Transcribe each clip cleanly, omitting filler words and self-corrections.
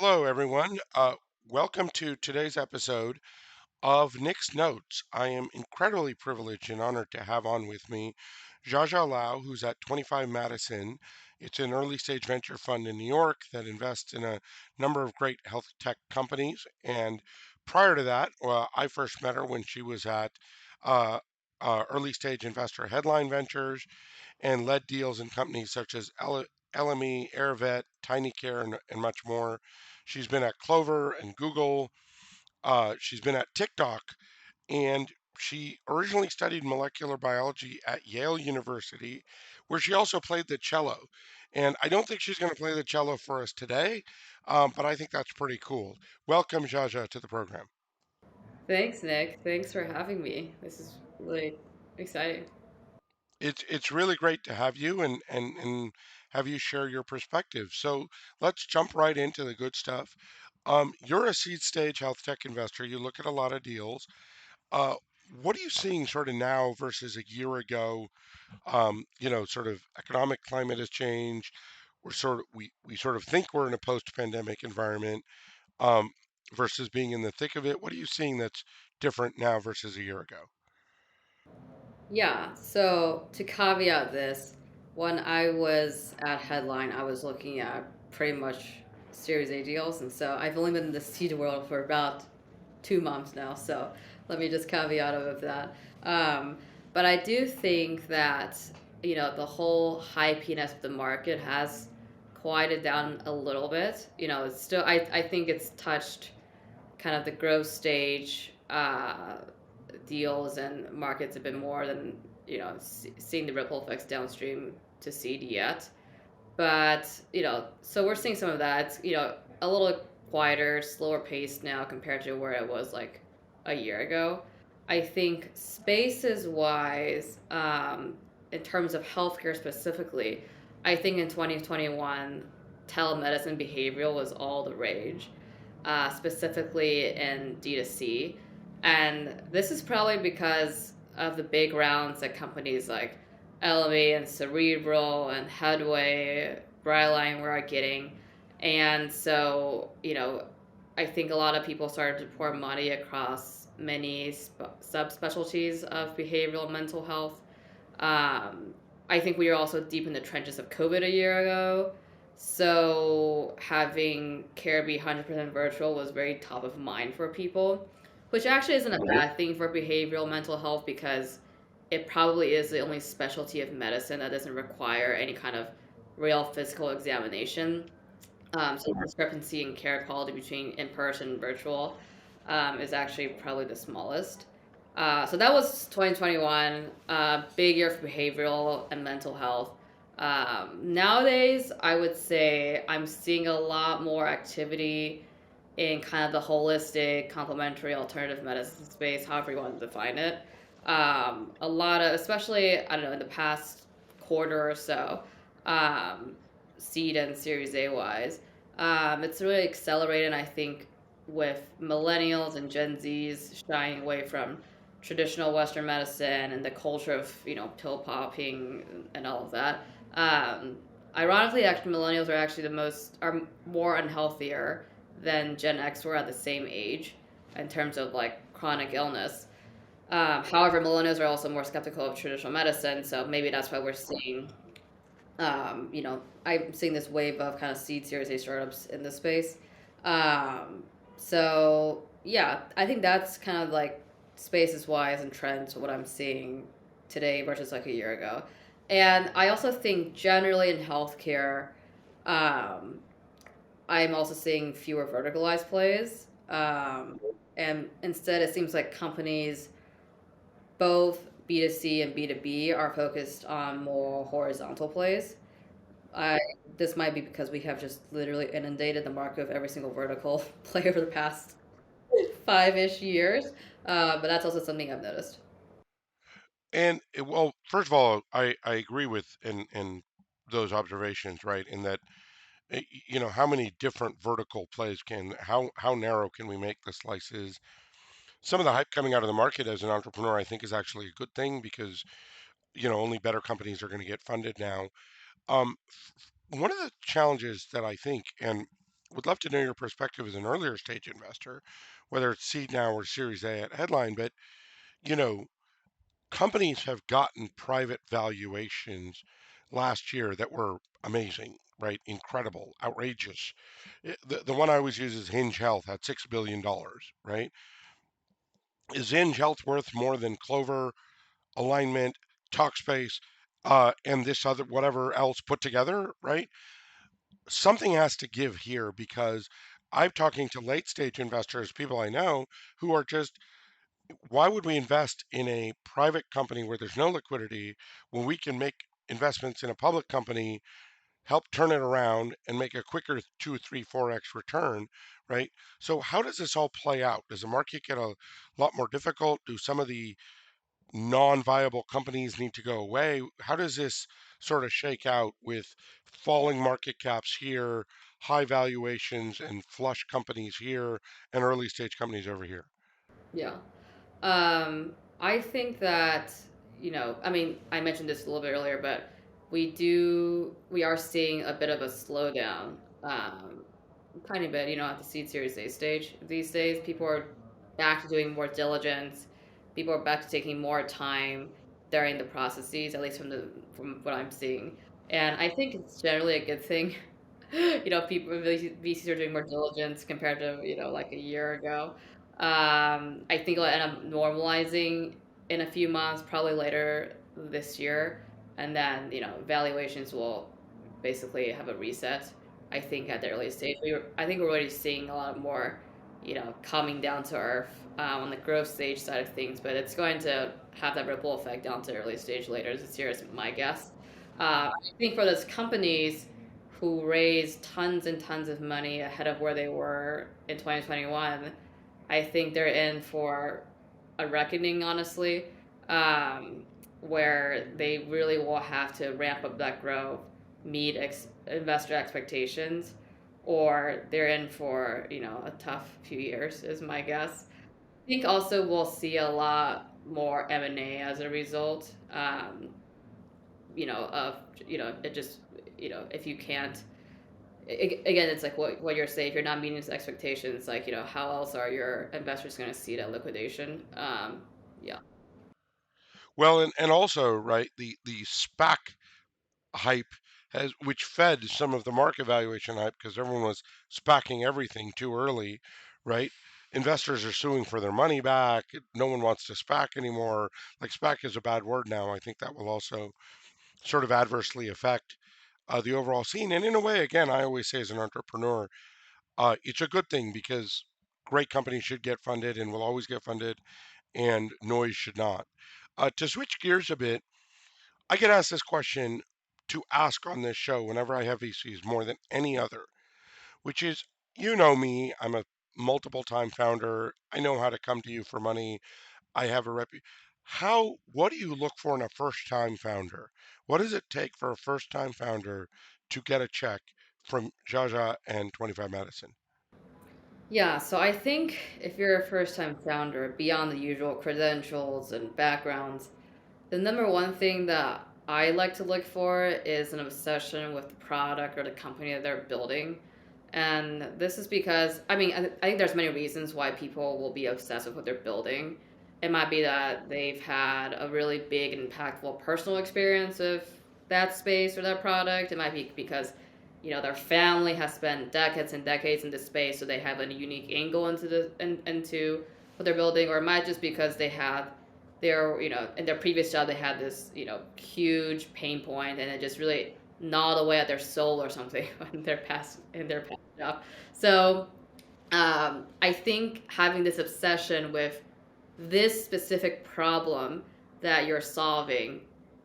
Hello, everyone. Welcome to today's episode of Nick's Notes. I am incredibly privileged and honored to have on with me Jaja Liao, who's at 25Madison. It's an early stage venture fund in New York that invests in a number of great health tech companies. And prior to that, I first met her when she was at uh, early stage investor Headline Ventures and led deals in companies such as LME, AirVet, TinyCare, and much more. She's been at Clover and Google. She's been at TikTok, and she originally studied molecular biology at Yale University, where she also played the cello. And I don't think she's going to play the cello for us today, but I think that's pretty cool. Welcome, Jaja, to the program. Thanks, Nick. Thanks for having me. This is really exciting. It's really great to have you and have you share your perspective. So let's jump right into the good stuff. You're a seed stage health tech investor. You look at a lot of deals. Uh, what are you seeing sort of now versus a year ago? Sort of economic climate has changed. We sort of think we're in a post-pandemic environment um, versus being in the thick of it. What are you seeing that's different now versus a year ago? Yeah, so to caveat this, when I was at Headline, I was looking at pretty much Series A deals, and so I've only been in the seed world for about 2 months now, so let me just caveat of that. Um, but I do think that, the whole hypiness of the market has quieted down a little bit. It's still, I think it's touched kind of the growth stage deals and markets a bit more than seeing the ripple effects downstream to seed yet. But so we're seeing some of that. It's, a little quieter, slower paced now compared to where it was like a year ago. I think spaces wise, in terms of healthcare specifically, I think in 2021, telemedicine behavioral was all the rage, specifically in D2C. And this is probably because of the big rounds that companies like LME and Cerebral and Headway, Bryline were getting. And so, I think a lot of people started to pour money across many subspecialties of behavioral mental health. I think we were also deep in the trenches of COVID a year ago. So having care be 100% virtual was very top of mind for people, which actually isn't a bad thing for behavioral mental health because it probably is the only specialty of medicine that doesn't require any kind of real physical examination. So the discrepancy in care quality between in-person and virtual is actually probably the smallest. So that was 2021, big year for behavioral and mental health. Nowadays, I would say I'm seeing a lot more activity in kind of the holistic, complementary, alternative medicine space, however you want to define it. A lot of, especially, I don't know, in the past quarter or so, um, seed and Series A wise. It's really accelerated, I think, with millennials and Gen Zs shying away from traditional Western medicine and the culture of, pill popping and all of that. Um, Ironically, actually, millennials are more unhealthier than Gen X were at the same age in terms of like chronic illness. However, millennials are also more skeptical of traditional medicine, so maybe that's why we're seeing I'm seeing this wave of kind of seed Series A startups in this space. Um, so yeah, I think that's kind of like spaces wise and trends what I'm seeing today versus like a year ago. And I also think generally in healthcare, um, I'm also seeing fewer verticalized plays. And instead, it seems like companies, both B2C and B2B, are focused on more horizontal plays. I This might be because we have just literally inundated the market of every single vertical play over the past 5-ish years. But that's also something I've noticed. Well, first of all, I agree with in those observations, right? In that, how many different vertical plays how narrow can we make the slices? Some of the hype coming out of the market as an entrepreneur, I think, is actually a good thing because only better companies are going to get funded now. One of the challenges that I think, and would love to know your perspective as an earlier stage investor, whether it's seed now or Series A at headline. But you know, companies have gotten private valuations last year that were amazing, right? Incredible, outrageous. The one I always use is Hinge Health at $6 billion, right? Is Hinge Health worth more than Clover, Alignment, Talkspace, and this other whatever else put together, right? Something has to give here because I'm talking to late stage investors, people I know, who are just, why would we invest in a private company where there's no liquidity when we can make investments in a public company, help turn it around and make a quicker 2, 3, 4x return, right? So how does this all play out? Does the market get a lot more difficult? Do some of the non-viable companies need to go away? How does this sort of shake out with falling market caps here, high valuations and flush companies here, and early stage companies over here? Yeah. Um, I think that, I mean, I mentioned this a little bit earlier, but we are seeing a bit of a slowdown, tiny bit, at the seed series A stage these days. People are back to doing more diligence. People are back to taking more time during the processes, at least from what I'm seeing. And I think it's generally a good thing. People VCs are doing more diligence compared to, like a year ago. I think it'll end up normalizing in a few months, probably later this year, and then valuations will basically have a reset. I think at the early stage, I think we're already seeing a lot more, coming down to earth on the growth stage side of things, but it's going to have that ripple effect down to early stage later this year, is my guess. I think for those companies who raised tons and tons of money ahead of where they were in 2021, I think they're in for a reckoning, honestly, um, where they really will have to ramp up that growth, meet investor expectations, or they're in for a tough few years, is my guess. I think also we'll see a lot more M&A as a result. Of it just if you can't again, it's like what you're saying. If you're not meeting these expectations, like how else are your investors going to see that liquidation? Yeah, Well, and also, right, the SPAC hype has, which fed some of the market valuation hype because everyone was SPACing everything too early, right? Investors are suing for their money back. No one wants to SPAC anymore. Like SPAC is a bad word now. I think that will also sort of adversely affect the overall scene. And in a way, again, I always say as an entrepreneur, it's a good thing because great companies should get funded and will always get funded, and noise should not. To switch gears a bit, I get asked this question to ask on this show whenever I have VCs more than any other, which is, you know me, I'm a multiple time founder. I know how to come to you for money. I have a what do you look for in a first time founder? What does it take for a first time founder to get a check from Jaja and 25 Madison? yeah. So I think if you're a first-time founder, beyond the usual credentials and backgrounds, the number one thing that I like to look for is an obsession with the product or the company that they're building. And this is because, I mean, I think there's many reasons why people will be obsessed with what they're building. It might be that they've had a really big and impactful personal experience of that space or that product. It might be because, their family has spent decades and decades in this space, so they have a unique angle into what they're building, or it might just because they have in their previous job they had this huge pain point and it just really gnawed away at their soul or something in their past job. So I think having this obsession with this specific problem that you're solving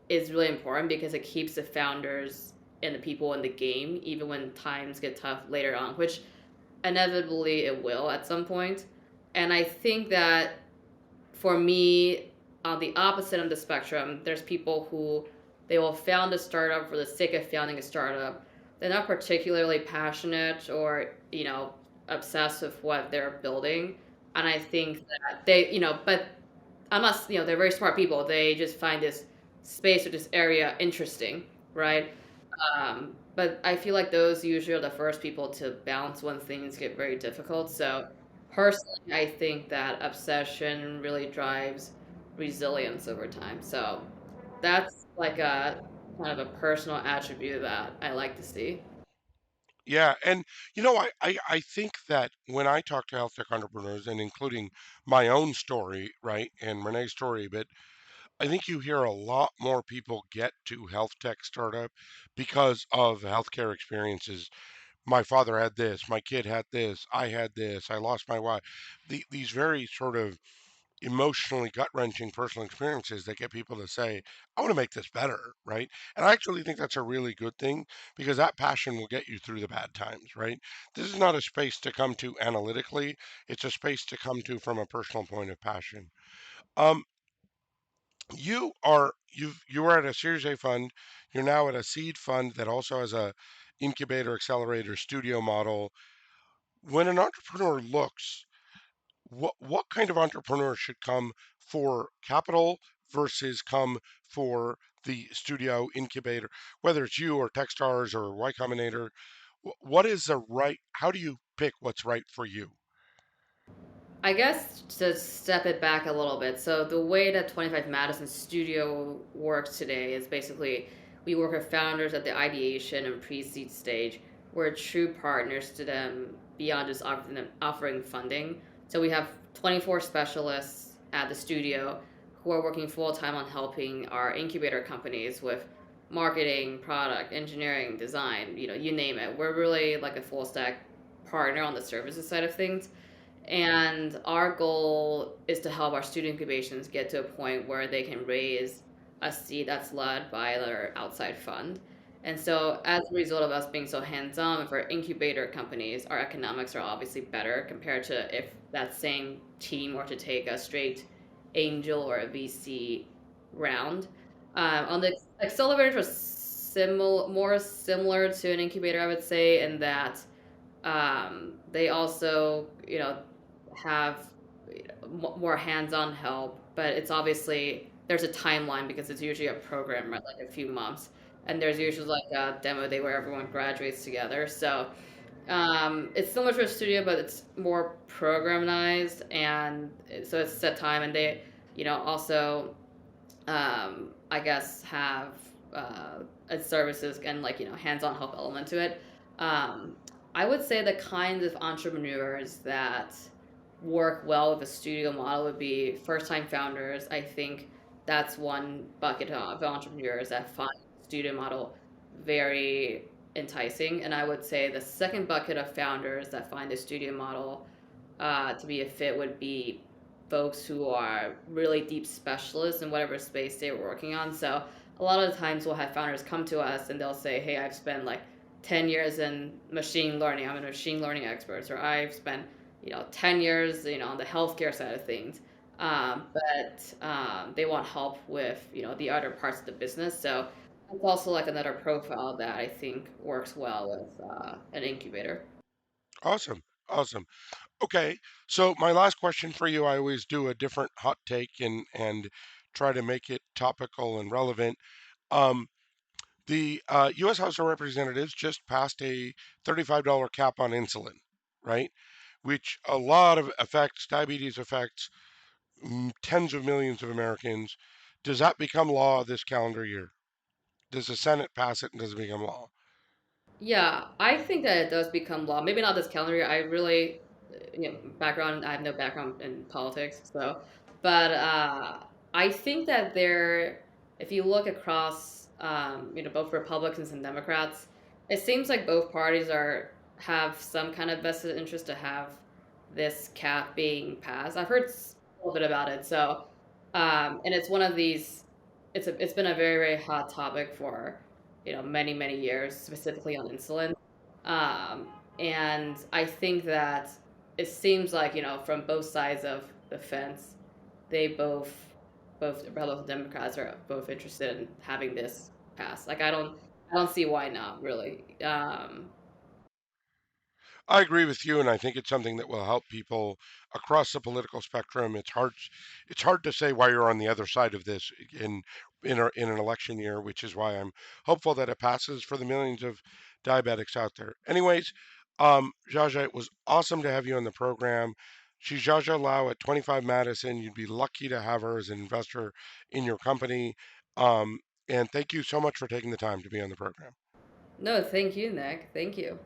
is really important because it keeps the founders and the people in the game even when times get tough later on, which inevitably it will at some point. And I think that for me, on the opposite of the spectrum, there's people who they will found a startup for the sake of founding a startup. They're not particularly passionate or, obsessed with what they're building. And I think that but I'm not, they're very smart people. They just find this space or this area interesting, right? but I feel like those usually are the first people to bounce when things get very difficult. So personally, I think that obsession really drives resilience over time. So that's like a kind of a personal attribute that I like to see. Yeah, and I think that when I talk to health tech entrepreneurs, and including my own story, right, and Renee's story, but I think you hear a lot more people get to health tech startup because of healthcare experiences. My father had this, my kid had this, I had this, I lost my wife. These very sort of emotionally gut wrenching personal experiences that get people to say, I want to make this better, right? And I actually think that's a really good thing because that passion will get you through the bad times, right? This is not a space to come to analytically, it's a space to come to from a personal point of passion. Um, you were at a Series A fund, you're now at a seed fund that also has a incubator, accelerator, studio model. When an entrepreneur looks, what kind of entrepreneur should come for capital versus come for the studio incubator, whether it's you or Techstars or Y Combinator? What is the right? How do you pick what's right for you? I guess to step it back a little bit. So the way that 25 Madison Studio works today is basically we work with founders at the ideation and pre-seed stage. We're true partners to them beyond just offering funding. So we have 24 specialists at the studio who are working full time on helping our incubator companies with marketing, product, engineering, design, you name it. We're really like a full stack partner on the services side of things. And our goal is to help our student incubations get to a point where they can raise a seed that's led by their outside fund. And so, as a result of us being so hands on for incubator companies, our economics are obviously better compared to if that same team were to take a straight angel or a VC round. On the accelerators are more similar to an incubator, I would say, in that they also, have more hands-on help, but it's obviously there's a timeline because it's usually a program, right, like a few months, and there's usually like a demo day where everyone graduates together. So it's similar to a studio, but it's more programized, and so it's set time, and they, also I guess have services and like hands-on help element to it. Um, I would say the kinds of entrepreneurs that work well with a studio model would be first-time founders. I think that's one bucket of entrepreneurs that find studio model very enticing, and I would say the second bucket of founders that find the studio model to be a fit would be folks who are really deep specialists in whatever space they're working on. So a lot of the times we'll have founders come to us and they'll say, "Hey, I've spent like 10 years in machine learning. I'm a machine learning expert," or "I've spent 10 years on the healthcare side of things." But they want help with the other parts of the business. So it's also like another profile that I think works well with an incubator. Awesome, awesome. Okay, so my last question for you, I always do a different hot take and try to make it topical and relevant. Um, the U.S. House of Representatives just passed a $35 cap on insulin, right? Which a lot of affects diabetes affects tens of millions of Americans. Does that become law this calendar year? Does the Senate pass it and does it become law? Yeah, I think that it does become law. Maybe not this calendar year. I really, background. I have no background in politics, so, but I think that if you look across, both Republicans and Democrats, it seems like both parties have some kind of vested interest to have this cap being passed. I've heard a little bit about it, so, and it's one of these. It's been a very very hot topic for many, many years, specifically on insulin. And I think that it seems like, from both sides of the fence, they both Republicans and Democrats are both interested in having this pass. Like I don't see why not, really. I agree with you, and I think it's something that will help people across the political spectrum. It's hard to say why you're on the other side of this in an election year, which is why I'm hopeful that it passes for the millions of diabetics out there. Anyways, Jaja, it was awesome to have you on the program. She's Jaja Liao at 25 Madison. You'd be lucky to have her as an investor in your company. And thank you so much for taking the time to be on the program. No, thank you, Nick. Thank you.